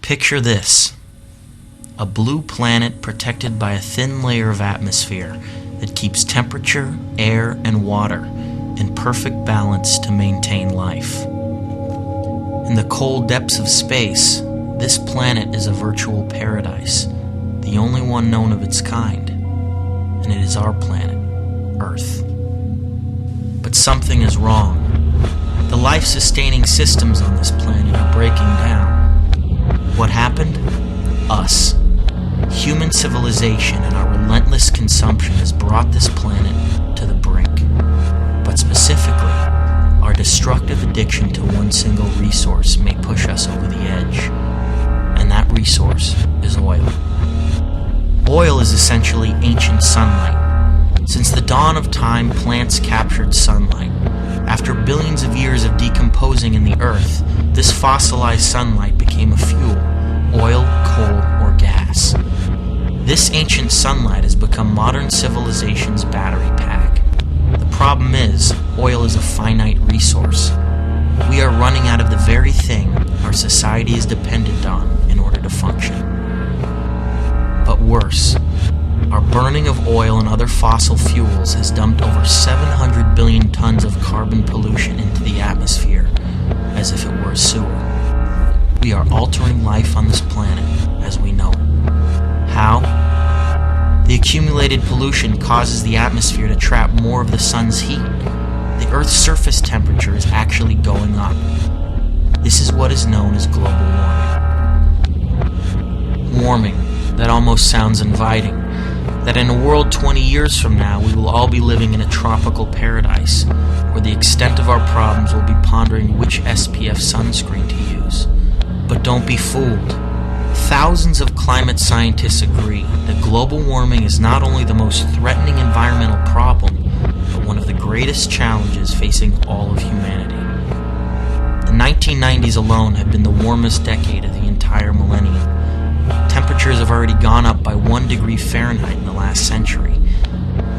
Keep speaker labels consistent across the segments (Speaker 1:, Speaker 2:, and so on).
Speaker 1: Picture this: a blue planet protected by a thin layer of atmosphere that keeps temperature, air, and water in perfect balance to maintain life. In the cold depths of space, this planet is a virtual paradise, the only one known of its kind, and it is our planet, Earth. But something is wrong. The life-sustaining systems on this planet are breaking down. What happened? Us. Human civilization and our relentless consumption has brought this planet to the brink. But specifically, our destructive addiction to one single resource may push us over the edge. And that resource is oil. Oil is essentially ancient sunlight. Since the dawn of time, plants captured sunlight. After billions of years of decomposing in the earth, this fossilized sunlight became a fuel: oil, coal, or gas. This ancient sunlight has become modern civilization's battery pack. The problem is, oil is a finite resource. We are running out of the very thing our society is dependent on in order to function. But worse, our burning of oil and other fossil fuels has dumped over 700 billion tons of carbon pollution into the atmosphere, as if it were a sewer. We are altering life on this planet as we know it. How? The accumulated pollution causes the atmosphere to trap more of the sun's heat. The Earth's surface temperature is actually going up. This is what is known as global warming. Warming, that almost sounds inviting. That in a world 20 years from now, we will all be living in a tropical paradise, where the extent of our problems will be pondering which SPF sunscreen to use. But don't be fooled. Thousands of climate scientists agree that global warming is not only the most threatening environmental problem, but one of the greatest challenges facing all of humanity. The 1990s alone have been the warmest decade of the entire millennium. Temperatures have already gone up by 1 degree Fahrenheit in the last century.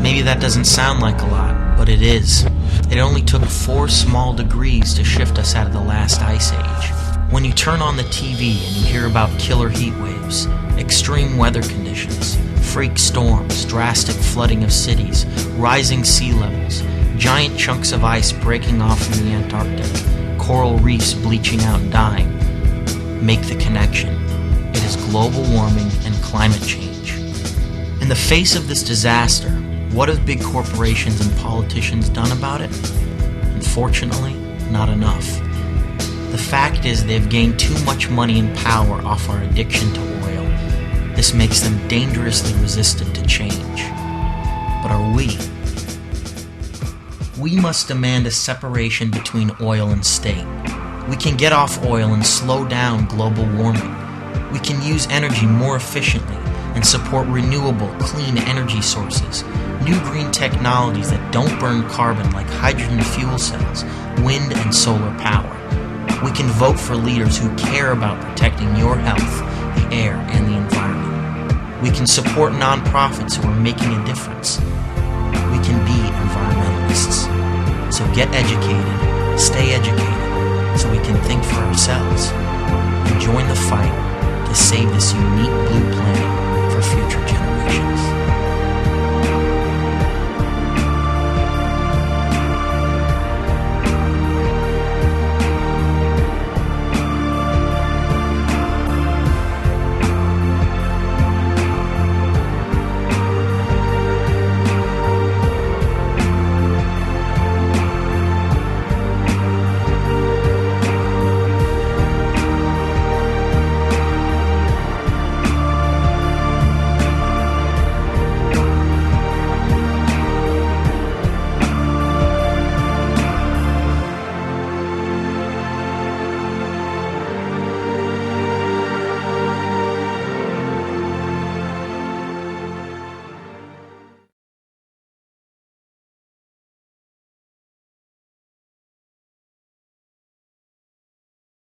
Speaker 1: Maybe that doesn't sound like a lot, but it is. It only took 4 small degrees to shift us out of the last ice age. When you turn on the TV and you hear about killer heat waves, extreme weather conditions, freak storms, drastic flooding of cities, rising sea levels, giant chunks of ice breaking off in the Antarctic, coral reefs bleaching out and dying, make the connection. It is global warming and climate change. In the face of this disaster, what have big corporations and politicians done about it? Unfortunately, not enough. The fact is they've gained too much money and power off our addiction to oil. This makes them dangerously resistant to change. But are we? We must demand a separation between oil and state. We can get off oil and slow down global warming. We can use energy more efficiently and support renewable, clean energy sources, new green technologies that don't burn carbon like hydrogen fuel cells, wind and solar power. We can vote for leaders who care about protecting your health, the air, and the environment. We can support nonprofits who are making a difference. We can be environmentalists. So get educated, stay educated, so we can think for ourselves, and join the fight to save this unique blue planet